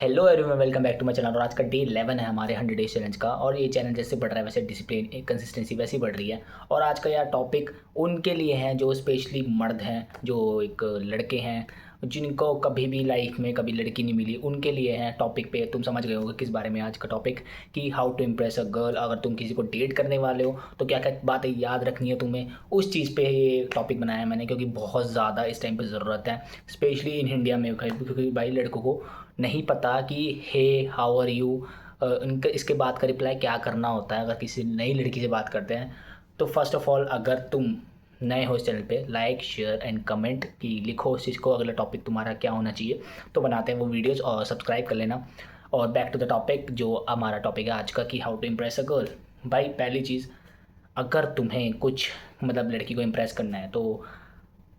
Hello everyone, welcome back to my channel. और आज का डे 11 है हमारे 100 डेज चैलेंज का। और ये चैलेंज जैसे बढ़ रहा है वैसे डिसिप्लिन एक कंसिस्टेंसी वैसी बढ़ रही है। और आज का यार टॉपिक उनके लिए है जो स्पेशली मर्द हैं, जो एक लड़के हैं जिनको कभी भी लाइफ में कभी लड़की नहीं मिली, उनके लिए है टॉपिक। पे तुम समझ गए होगे किस बारे में आज का टॉपिक, कि how to impress a girl. अगर तुम किसी को डेट करने वाले हो तो क्या क्या बातें याद रखनी है तुम्हें, उस चीज़ पे ये टॉपिक बनाया है मैंने, क्योंकि बहुत ज़्यादा इस टाइम पे ज़रूरत है, स्पेशली इन इंडिया में, क्योंकि भाई लड़कों को नहीं पता कि हे हाउ आर यू, इनके इसके बाद का रिप्लाई क्या करना होता है अगर किसी नई लड़की से बात करते हैं। तो फर्स्ट ऑफ ऑल, अगर तुम नए हो इस चैनल पे, लाइक शेयर एंड कमेंट कि लिखो उस चीज़ को, अगला टॉपिक तुम्हारा क्या होना चाहिए तो बनाते हैं वो वीडियोस, और सब्सक्राइब कर लेना। और बैक टू द टॉपिक, जो हमारा टॉपिक है आज का, कि how to impress a girl. भाई पहली चीज़, अगर तुम्हें कुछ मतलब लड़की को इम्प्रेस करना है तो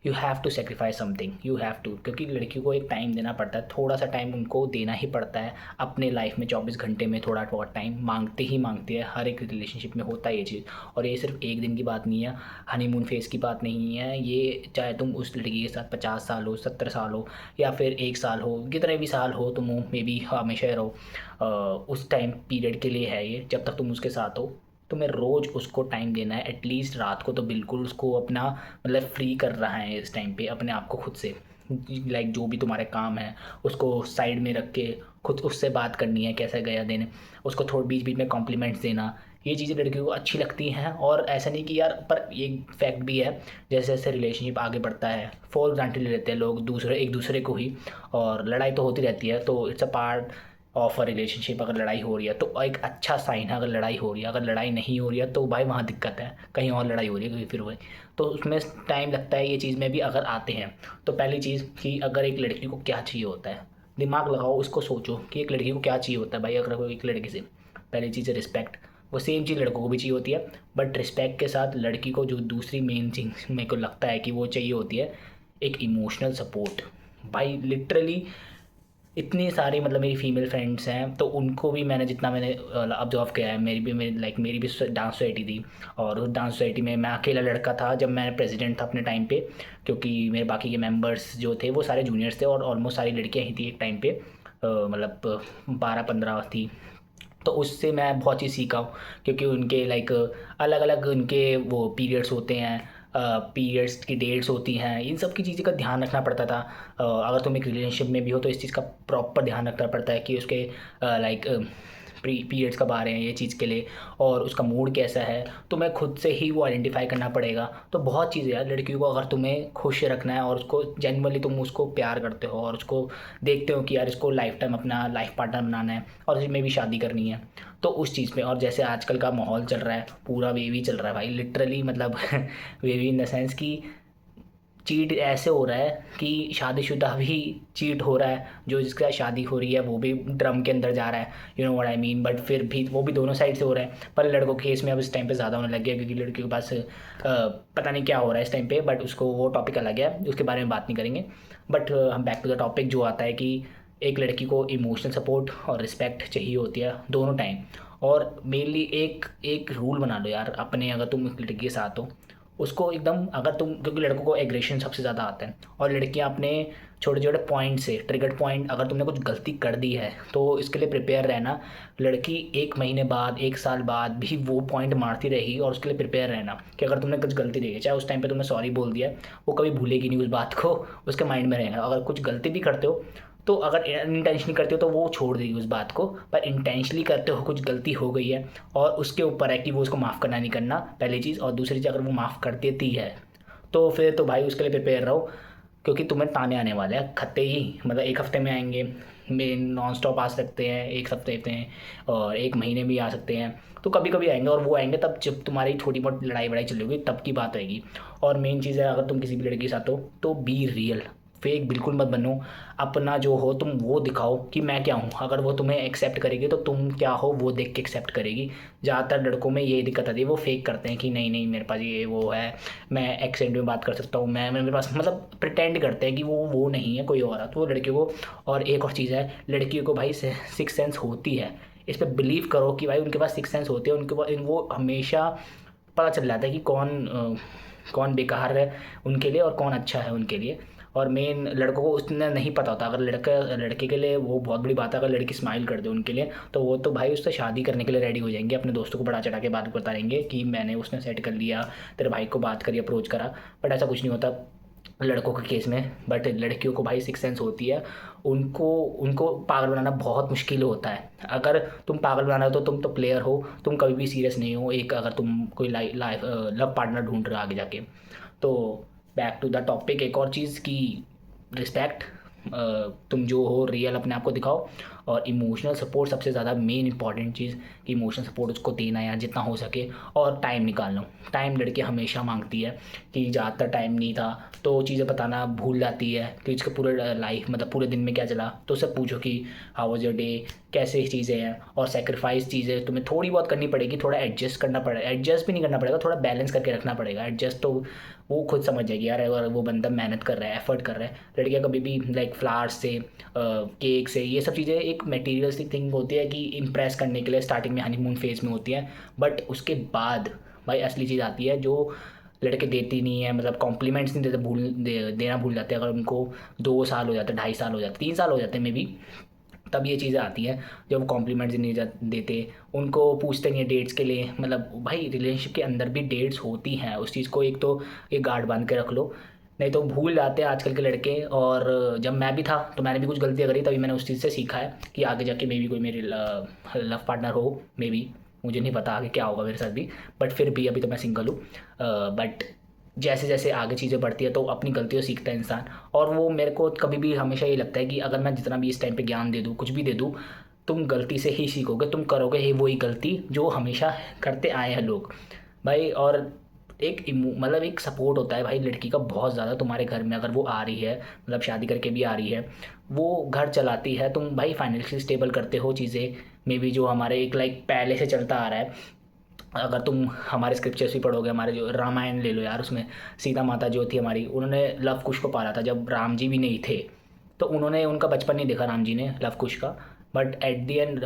you have to sacrifice something, you have to, क्योंकि लड़की को एक टाइम देना पड़ता है, थोड़ा सा टाइम उनको देना ही पड़ता है अपने लाइफ में। 24 घंटे में थोड़ा बहुत टाइम मांगते ही मांगते हैं, हर एक रिलेशनशिप में होता है ये चीज़। और ये सिर्फ एक दिन की बात नहीं है, हनीमून फेज की बात नहीं है ये। चाहे तुम उस लड़की के साथ 50 साल हो, 70 साल हो, या फिर 1 साल हो, कितने भी साल हो तुम, मे बी हमेशा रहो, उस टाइम पीरियड के लिए है ये, जब तक तुम उसके साथ हो। तुम्हें रोज़ उसको टाइम देना है, एटलीस्ट रात को तो बिल्कुल उसको अपना मतलब फ्री कर रहा है इस टाइम पे अपने आप को खुद से। लाइक जो भी तुम्हारे काम है उसको साइड में रख के खुद उससे बात करनी है, कैसा गया दिन, उसको थोड़ा बीच बीच में कॉम्प्लीमेंट्स देना। ये चीज़ें लड़कियों को अच्छी लगती हैं। और ऐसा नहीं कि यार, पर एक फैक्ट भी है, जैसे जैसे रिलेशनशिप आगे बढ़ता है फॉर ग्रांटेड ले लेते हैं लोग दूसरे एक दूसरे को ही, और लड़ाई तो होती रहती है, तो it's a part of a relationship. अगर लड़ाई हो रही है तो एक अच्छा साइन है, अगर लड़ाई हो रही है। अगर लड़ाई नहीं हो रही है तो भाई वहाँ दिक्कत है, कहीं और लड़ाई हो रही है, क्योंकि फिर वही तो उसमें टाइम लगता है। ये चीज़ में भी अगर आते हैं तो पहली चीज़ कि अगर एक लड़की को क्या चाहिए होता है, दिमाग लगाओ, उसको सोचो कि एक लड़की को क्या चाहिए होता है। भाई अगर कोई एक लड़की से, पहली चीज़ है रिस्पेक्ट। वो सेम चीज़ लड़कों को भी चाहिए होती है, बट रिस्पेक्ट के साथ लड़की को जो दूसरी मेन चीज़ मेरे को लगता है कि वो चाहिए होती है, एक इमोशनल सपोर्ट। भाई लिटरली इतनी सारी मतलब मेरी फीमेल फ्रेंड्स हैं, तो उनको भी मैंने जितना मैंने ऑब्जर्व किया है, मेरी भी डांस सोसाइटी थी। और उस डांस सोसाइटी में मैं अकेला लड़का था जब मैं प्रेसिडेंट था अपने टाइम पे, क्योंकि मेरे बाकी के मेंबर्स जो थे वो सारे जूनियर्स थे, और ऑलमोस्ट सारी लड़कियां ही थी एक टाइम पे, मतलब 12-15 थी। तो उससे मैं बहुत चीज़ सीखा हूँ, क्योंकि उनके लाइक अलग अलग उनके वो पीरियड्स होते हैं, पीरियड्स की डेट्स होती हैं, इन सब की चीज़ें का ध्यान रखना पड़ता था। अगर तुम एक रिलेशनशिप में भी हो तो इस चीज़ का प्रॉपर ध्यान रखना पड़ता है कि उसके लाइक पीरियड्स कब आ रहे हैं ये चीज़ के लिए, और उसका मूड कैसा है, तो मैं खुद से ही वो आइडेंटिफाई करना पड़ेगा। तो बहुत चीज़ें यार, लड़कियों को अगर तुम्हें खुश रखना है और उसको जेन्युइनली तुम उसको प्यार करते हो और उसको देखते हो कि यार इसको लाइफ टाइम अपना लाइफ पार्टनर बनाना है और इसमें भी शादी करनी है, तो उस चीज़ पे। और जैसे आजकल का माहौल चल रहा है, पूरा वेवी चल रहा है भाई, लिटरली मतलब वेवी इन द सेंस कि चीट ऐसे हो रहा है कि शादीशुदा भी चीट हो रहा है, जो जिसके साथ शादी हो रही है वो भी ड्रम के अंदर जा रहा है, you know what I mean. But फिर भी वो भी दोनों साइड से हो रहा है, पर लड़कों के केस में अब इस टाइम पे ज़्यादा होने लग गया, क्योंकि लड़कियों के पास पता नहीं क्या हो रहा है इस टाइम पे, बट उसको वो टॉपिक अलग है, उसके बारे में बात नहीं करेंगे। बट हम बैक टू द टॉपिक जो आता है कि एक लड़की को इमोशनल सपोर्ट और रिस्पेक्ट चाहिए होती है दोनों टाइम। और मेनली एक एक रूल बना लो यार अपने, अगर तुम एक लड़की के साथ हो उसको एकदम, अगर तुम, क्योंकि लड़कों को एग्रेशन सबसे ज़्यादा आता है, और लड़कियां अपने छोटे छोटे पॉइंट से, ट्रिगर्ड पॉइंट, अगर तुमने कुछ गलती कर दी है तो इसके लिए प्रिपेयर रहना। लड़की 1 महीने बाद, 1 साल बाद भी वो पॉइंट मारती रहेगी, और उसके लिए प्रिपेयर रहना कि अगर तुमने कुछ गलती की है, चाहे उस टाइम पे तुमने सॉरी बोल दिया, वो कभी भूलेगी नहीं उस बात को, उसके माइंड में रहेगा। अगर कुछ गलती भी करते हो तो अगर अनइंटेंशनली करते हो तो वो छोड़ देगी उस बात को, पर इंटेंशनली करते हो, कुछ गलती हो गई है और उसके ऊपर है कि वो उसको माफ़ करना नहीं करना, पहली चीज़। और दूसरी चीज़, अगर वो माफ़ कर देती है तो फिर तो भाई उसके लिए प्रिपेयर रहो, क्योंकि तुम्हें ताने आने वाले हैं खत्ते ही, मतलब 1 हफ्ते में आएंगे, में नॉन स्टॉप आ सकते हैं, 1 हफ्ते में, और 1 महीने भी आ सकते हैं। तो कभी कभी आएंगे, और वो आएंगे तब जब तुम्हारी थोड़ी बहुत लड़ाई वड़ाई चल रही होगी, तब की बात रहेगी। और मेन चीज़ है, अगर तुम किसी भी लड़के के साथ हो तो बी रियल, फेक बिल्कुल मत बनो। अपना जो हो तुम वो दिखाओ कि मैं क्या हूँ, अगर वो तुम्हें एक्सेप्ट करेगी तो तुम क्या हो वो देख के एक्सेप्ट करेगी। ज़्यादातर लड़कों में यही दिक्कत आती है, वो फेक करते हैं कि नहीं नहीं मेरे पास ये वो है, मैं एक्सेंट में बात कर सकता हूँ, मैं मेरे पास, मतलब प्रिटेंड करते हैं कि वो नहीं है, कोई और है, तो वो लड़कियों को। और एक और चीज़ है, लड़कियों को भाई सिक्स सेंस होती है, इस पर बिलीव करो कि भाई उनके पास सिक्स सेंस होती है, उनके पास वो हमेशा पता चल जाता है कि कौन बेकार है उनके लिए और कौन अच्छा है उनके लिए। और मेन लड़कों को उसने नहीं पता होता। अगर लड़के के लिए वो बहुत बड़ी बात है, अगर लड़की स्माइल कर दे उनके लिए तो वो तो भाई उससे शादी करने के लिए रेडी हो जाएंगे, अपने दोस्तों को बढ़ा चढ़ा के बात बताएंगे कि मैंने उसने सेट कर लिया, तेरे भाई को बात करी, अप्रोच करा। बट ऐसा कुछ नहीं होता लड़कों के केस में। बट लड़कियों को भाई सिक्स सेंस होती है, उनको उनको पागल बनाना बहुत मुश्किल होता है। अगर तुम पागल बनाना हो तो तुम तो प्लेयर हो, तुम कभी भी सीरियस नहीं हो। एक अगर तुम कोई लाइफ लव पार्टनर ढूंढ रहे हो आगे जाके, तो बैक टू द टॉपिक, एक और चीज़ की रिस्पेक्ट, तुम जो हो रियल अपने आप को दिखाओ। और इमोशनल सपोर्ट सबसे ज़्यादा मेन इंपॉर्टेंट चीज़, कि इमोशनल सपोर्ट उसको देना यार जितना हो सके, और टाइम निकालना। टाइम लड़की हमेशा मांगती है कि ज़्यादातर टाइम नहीं था तो चीज़ें बताना भूल जाती है कि उसके पूरे लाइफ मतलब पूरे दिन में क्या चला, तो उससे पूछो कि हाउ वाज योर डे, कैसे चीज़ें हैं। और सेक्रीफाइस चीज़ें तुम्हें थोड़ी बहुत करनी पड़ेगी, थोड़ा एडजस्ट करना पड़ेगा, एडजस्ट भी नहीं करना पड़ेगा, थोड़ा बैलेंस करके रखना पड़ेगा। एडजस्ट तो वो खुद समझ जाएगी यार, अगर वो बंदा मेहनत कर रहा है, एफर्ट कर रहा है। लड़कियाँ कभी भी लाइक फ्लावर्स से केक से, ये सब चीज़ें एक मटेरियलिस्टिक थिंग होती है कि इम्प्रेस करने के लिए स्टार्टिंग में हनीमून फेज में होती है। बट उसके बाद भाई असली चीज़ आती है जो लड़के देती नहीं है, मतलब कॉम्प्लीमेंट्स नहीं देते, देना भूल जाते हैं। अगर उनको 2 साल हो जाते, 2.5 साल हो जाते, 3 साल हो जाते मे बी, तब ये चीज़ें आती हैं जब वो कॉम्प्लीमेंट्स नहीं देते। उनको पूछते नहीं है डेट्स के लिए, मतलब भाई रिलेशनशिप के अंदर भी डेट्स होती हैं, उस चीज़ को एक तो एक गार्ड बांध के रख लो, नहीं तो भूल जाते हैं आजकल के लड़के। और जब मैं भी था तो मैंने भी कुछ गलतियाँ करी, तभी मैंने उस चीज़ से सीखा है कि आगे जाके मे बी कोई मेरे लव पार्टनर हो, मे बी, मुझे नहीं पता आगे क्या होगा मेरे साथ भी। बट फिर भी अभी तो मैं सिंगल हूँ। बट जैसे जैसे आगे चीज़ें बढ़ती है तो अपनी गलतियों से सीखता है इंसान। और वो मेरे को कभी भी हमेशा ये लगता है कि अगर मैं जितना भी इस टाइम पे ज्ञान दे दूँ, कुछ भी दे दूँ, तुम गलती से ही सीखोगे, तुम करोगे ही वही गलती जो हमेशा करते आए हैं लोग भाई। और एक मतलब एक सपोर्ट होता है भाई लड़की का बहुत ज़्यादा तुम्हारे घर में, अगर वो आ रही है, मतलब शादी करके भी आ रही है, वो घर चलाती है, तुम भाई फाइनेंशियली स्टेबल करते हो चीज़ें, मे बी जो हमारे एक लाइक पहले से चलता आ रहा है। अगर तुम हमारे स्क्रिप्चर्स भी पढ़ोगे, हमारे जो रामायण ले लो यार, उसमें सीता माता जो थी हमारी, उन्होंने लव कुश को पाला था जब राम जी भी नहीं थे। तो उन्होंने उनका बचपन नहीं देखा राम जी ने लव कुश का, but at the and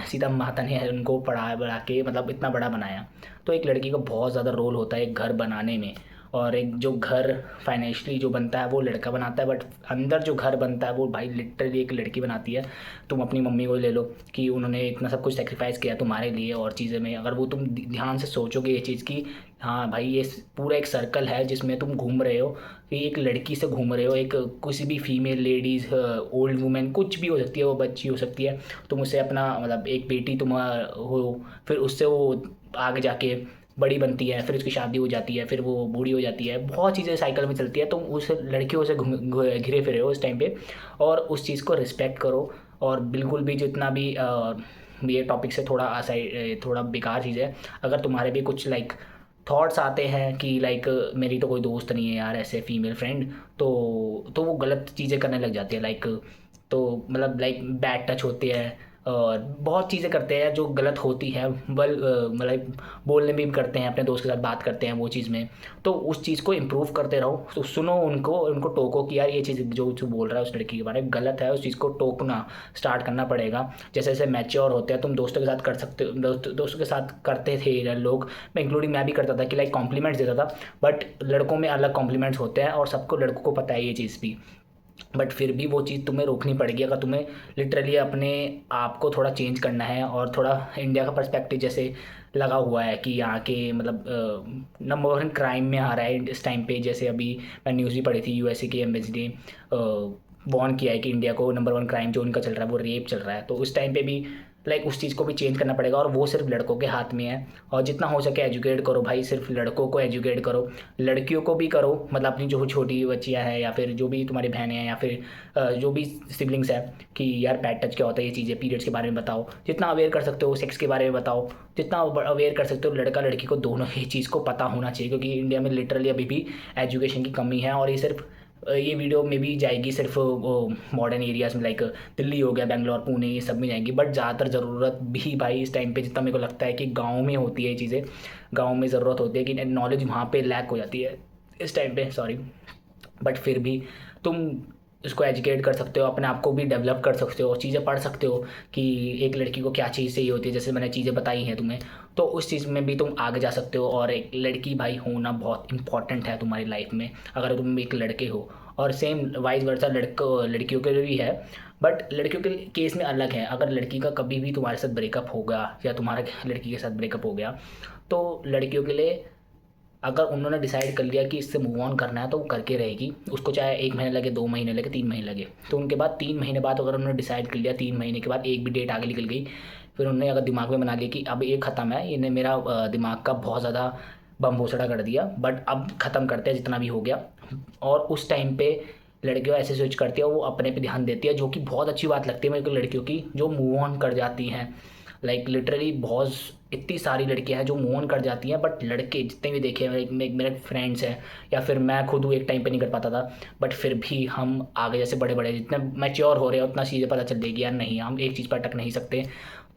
Sita माता ने उनको पढ़ा बढ़ा के मतलब इतना बड़ा बनाया। तो एक लड़की का बहुत ज़्यादा रोल होता है एक घर बनाने में। और एक जो घर फाइनेंशियली जो बनता है वो लड़का बनाता है, बट अंदर जो घर बनता है वो भाई लिटरली एक लड़की बनाती है। तुम अपनी मम्मी को ले लो कि उन्होंने इतना सब कुछ सेक्रीफाइस किया तुम्हारे लिए, और चीज़ें में अगर वो तुम ध्यान से सोचोगे ये चीज़ की, हाँ भाई ये पूरा एक सर्कल है जिसमें तुम घूम रहे हो, कि एक लड़की से घूम रहे हो, एक किसी भी फीमेल लेडीज़, ओल्ड वुमेन, कुछ भी हो सकती है, वो बच्ची हो सकती है, तुम उससे अपना मतलब एक बेटी तुम हो, फिर उससे वो आगे जाके बड़ी बनती है, फिर उसकी शादी हो जाती है, फिर वो बूढ़ी हो जाती है, बहुत चीज़ें साइकिल में चलती है। तुम उस लड़कियों से घिरे फिरे हो उस टाइम पे, और उस चीज़ को रिस्पेक्ट करो। और बिल्कुल भी जितना भी ये टॉपिक से थोड़ा थोड़ा बेकार चीज़ है, अगर तुम्हारे भी कुछ लाइक थॉट्स आते हैं कि लाइक मेरी तो कोई दोस्त नहीं है यार ऐसे फीमेल फ्रेंड, तो वो गलत चीज़ें करने लग जाती है लाइक, तो मतलब लाइक बैड टच होते हैं और बहुत चीज़ें करते हैं जो गलत होती है। मतलब बोलने में भी करते हैं, अपने दोस्त के साथ बात करते हैं वो चीज़ में। तो उस चीज़ को इम्प्रूव करते रहो, तो सुनो उनको, उनको टोको कि यार ये चीज़ जो जो बोल रहा है उस लड़की के बारे में गलत है, उस चीज़ को टोकना स्टार्ट करना पड़ेगा। जैसे जैसे मैच्योर होते हैं तुम दोस्तों के साथ कर सकते हो, दोस्तों के साथ करते थे लोग, मैं इंक्लूडिंग मैं भी करता था कि लाइक कॉम्प्लीमेंट्स देता था। बट लड़कों में अलग कॉम्प्लीमेंट्स होते हैं और सबको लड़कों को पता है ये चीज़ भी। बट फिर भी वो चीज़ तुम्हें रोकनी पड़ेगी अगर तुम्हें लिटरली अपने आप को थोड़ा चेंज करना है। और थोड़ा इंडिया का पर्सपेक्टिव जैसे लगा हुआ है कि यहाँ के मतलब नंबर 1 क्राइम में आ रहा है इस टाइम पे। जैसे अभी मैं न्यूज़ भी पढ़ी थी, यूएसए की एम्बेसी ने वार्न किया है कि इंडिया को नंबर 1 क्राइम जो उनका चल रहा है वो रेप चल रहा है। तो उस टाइम पे भी लाइक उस चीज़ को भी चेंज करना पड़ेगा, और वो सिर्फ लड़कों के हाथ में है। और जितना हो सके एजुकेट करो भाई, सिर्फ लड़कों को एजुकेट करो, लड़कियों को भी करो, मतलब अपनी जो छोटी बच्चियां हैं या फिर जो भी तुम्हारी बहनें हैं या फिर जो भी सिबलिंग्स हैं, कि यार पैड टच क्या होता है, ये चीज़ें पीरियड्स के बारे में बताओ, जितना अवेयर कर सकते हो, सेक्स के बारे में बताओ, जितना अवेयर कर सकते हो। लड़का लड़की को दोनों ही चीज़ को पता होना चाहिए, क्योंकि इंडिया में लिटरली अभी भी एजुकेशन की कमी है। और ये सिर्फ ये वीडियो में भी जाएगी सिर्फ मॉडर्न एरियाज़ में, लाइक दिल्ली हो गया, बेंगलोर, पुणे, ये सब में जाएंगी। बट ज़्यादातर ज़रूरत भी भाई इस टाइम पे जितना मेरे को लगता है कि गाँव में होती है ये चीज़ें, गाँव में ज़रूरत होती है कि नॉलेज वहाँ पे लैक हो जाती है इस टाइम पे, सॉरी। बट फिर भी तुम इसको एजुकेट कर सकते हो, अपने आप को भी डेवलप कर सकते हो, चीज़ें पढ़ सकते हो कि एक लड़की को क्या चीज़ चाहिए होती है, जैसे मैंने चीज़ें बताई हैं तुम्हें, तो उस चीज़ में भी तुम आगे जा सकते हो। और एक लड़की भाई होना बहुत इंपॉर्टेंट है तुम्हारी लाइफ में, अगर तुम एक लड़के हो। और सेम वाइस वर्सा लड़कियों के लिए भी है। बट लड़कियों के केस में अलग है। अगर लड़की का कभी भी तुम्हारे साथ ब्रेकअप होगा या तुम्हारा लड़की के साथ ब्रेकअप हो गया, तो लड़कियों के लिए अगर उन्होंने डिसाइड कर लिया कि इससे मूव ऑन करना है तो वो करके रहेगी। उसको चाहे 1 महीने लगे, 2 महीने लगे, 3 महीने लगे। तो उनके बाद 3 महीने बाद अगर उन्होंने डिसाइड कर लिया, 3 महीने के बाद एक भी डेट आगे निकल गई, फिर उन्होंने अगर दिमाग में बना लिया कि अब ये ख़त्म है, इन्हें मेरा दिमाग का बहुत ज़्यादा बम भोसड़ा कर दिया, बट अब ख़त्म करते हैं जितना भी हो गया। और उस टाइम पे लड़कियाँ ऐसे स्विच करती है, वो अपने पे ध्यान देती है, जो कि बहुत अच्छी बात लगती है मेरे को लड़कियों की, जो मूव ऑन कर जाती हैं। लाइक लिटरली बहुत इतनी सारी लड़कियां हैं जो मूव ऑन कर जाती हैं। बट लड़के जितने भी देखे हैं, मेरे फ्रेंड्स हैं या फिर मैं खुद हूँ, एक टाइम पे नहीं कर पाता था, बट फिर भी हम आगे जैसे बड़े बड़े जितने मैच्योर हो रहे हैं उतना चीज़ें पता चल जाएगी यार नहीं, हम एक चीज़ पर अटक नहीं सकते।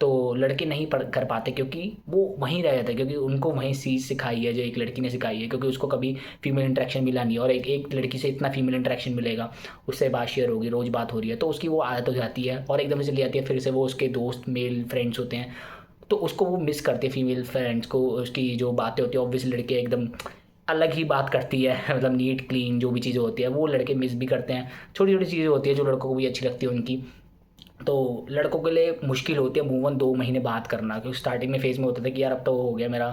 तो लड़के नहीं कर पाते क्योंकि वो वहीं रह जाते हैं, क्योंकि उनको वहीं चीज़ सिखाई है जो एक लड़की ने सिखाई है, क्योंकि उसको कभी फीमेल इंटरेक्शन मिला नहीं है। और एक लड़की से इतना फीमेल इंटरेक्शन मिलेगा, उससे बात शेयर होगी, रोज़ बात हो रही है, तो उसकी वो आदत हो जाती है और एकदम से ले आती है। फिर से वो उसके दोस्त मेल फ्रेंड्स होते हैं, तो उसको वो मिस करते हैं फीमेल फ्रेंड्स को। उसकी जो बातें होती है ऑब्वियसली लड़के एकदम अलग ही बात करती है मतलब नीट क्लीन जो भी चीज़ें होती है वो लड़के मिस भी करते हैं। छोटी छोटी चीज़ें होती है जो लड़कों को भी अच्छी लगती है उनकी। तो लड़कों के लिए मुश्किल होती है मूव ऑन 2 महीने बाद करना, क्योंकि स्टार्टिंग में फेज़ में होता था कि यार अब तो हो गया मेरा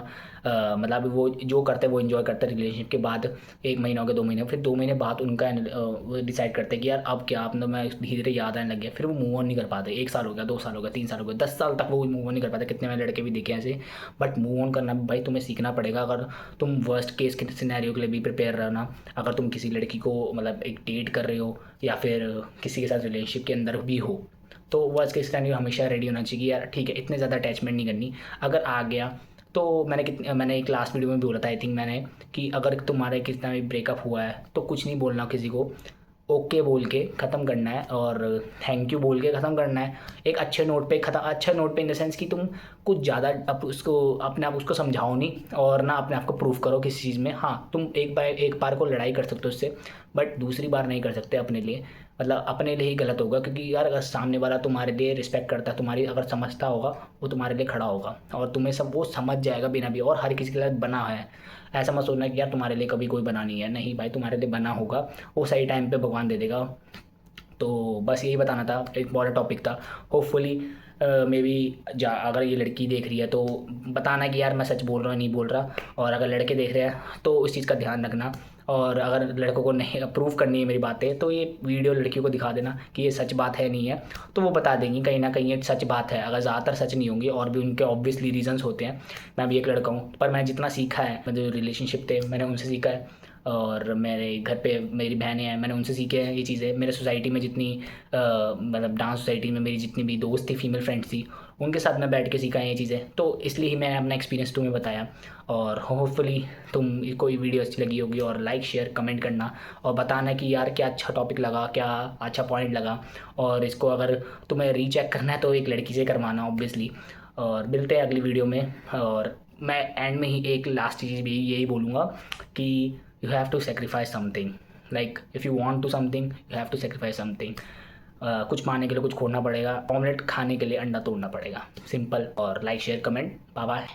मतलब वो जो करते हैं वो इन्जॉय करते हैं रिलेशनशिप के बाद। 1 महीना हो गया, 2 महीने, फिर 2 महीने बाद उनका वो डिसाइड करते हैं कि यार अब क्या, अब तो मैं धीरे धीरे याद आने लग गया, फिर वो मूव ऑन नहीं कर पाते। 1 साल हो गया, 2 साल हो गया, 3 साल हो गया, 10 साल तक वो मूव ऑन नहीं कर पाते। कितने मैंने लड़के भी देखे हैं ऐसे। बट मूव ऑन करना भाई तुम्हें सीखना पड़ेगा। अगर तुम वर्स्ट केस के सिनेरियो के लिए भी प्रिपेयर रहना। अगर तुम किसी लड़की को मतलब एक डेट कर रहे हो या फिर किसी के साथ रिलेशनशिप के अंदर भी हो, तो वर्स्ट केस सिनेरियो हमेशा रेडी होना चाहिए कि यार ठीक है इतने ज़्यादा अटैचमेंट नहीं करनी। अगर आ गया तो मैंने एक लास्ट वीडियो में भी बोला था आई थिंक मैंने, कि अगर तुम्हारे कितना भी ब्रेकअप हुआ है तो कुछ नहीं बोलना किसी को, ओके बोल के ख़त्म करना है और थैंक यू बोल के ख़त्म करना है। एक अच्छे नोट पे ख़त्म, अच्छा नोट पे इन द सेंस कि तुम कुछ ज़्यादा अब उसको अपने आप उसको समझाओ नहीं और ना अपने आप को प्रूफ करो किसी चीज़ में। हाँ तुम एक बार को लड़ाई कर सकते हो उससे, बट दूसरी बार नहीं कर सकते अपने लिए। मतलब अपने लिए ही गलत होगा, क्योंकि यार अगर सामने वाला तुम्हारे लिए रिस्पेक्ट करता है, तुम्हारी अगर समझता होगा, वो तुम्हारे लिए खड़ा होगा और तुम्हें सब वो समझ जाएगा बिना भी। और हर किसी के लिए बना है, ऐसा मत सोचना कि यार तुम्हारे लिए कभी कोई बना नहीं है। नहीं भाई, तुम्हारे लिए बना होगा, वो सही टाइम पे भगवान दे देगा। तो बस यही बताना था, एक बड़ा टॉपिक था। होपफुली मे बी अगर ये लड़की देख रही है तो बताना कि यार मैं सच बोल रहा हूँ नहीं बोल रहा। और अगर लड़के देख रहे हैं तो उस चीज़ का ध्यान रखना। और अगर लड़कों को नहीं अप्रूव करनी है मेरी बातें, तो ये वीडियो लड़कियों को दिखा देना कि ये सच बात है नहीं है, तो वो बता देंगी कहीं ना कहीं ये सच बात है। अगर ज़्यादातर सच नहीं होंगी और भी उनके ऑब्वियसली रीजंस होते हैं। मैं भी एक लड़का हूँ, पर मैंने जितना सीखा है, मैं जो रिलेशनशिप थे मैंने उनसे सीखा है। और मेरे घर पे मेरी बहनें हैं, मैंने उनसे सीखे हैं ये चीज़ें। मेरे सोसाइटी में जितनी मतलब डांस सोसाइटी में मेरी जितनी भी दोस्त थी, फीमेल फ्रेंड्स थी, उनके साथ मैं बैठ के सीखा है ये चीज़ें। तो इसलिए ही मैंने अपना एक्सपीरियंस तुम्हें बताया। और होपफुली तुम कोई वीडियो अच्छी लगी होगी और लाइक शेयर कमेंट करना और बताना कि यार क्या अच्छा टॉपिक लगा, क्या अच्छा पॉइंट लगा। और इसको अगर तुम्हें रीचेक करना है तो एक लड़की से करवाना ऑब्वियसली। और मिलते हैं अगली वीडियो में। और मैं एंड में ही एक लास्ट चीज़ भी यही बोलूँगा कि you have to sacrifice something. Like if you want to something, you have to sacrifice something. कुछ पाने के लिए कुछ खोना पड़ेगा, ऑमलेट खाने के लिए अंडा तोड़ना पड़ेगा, सिंपल। और like share comment, bye bye.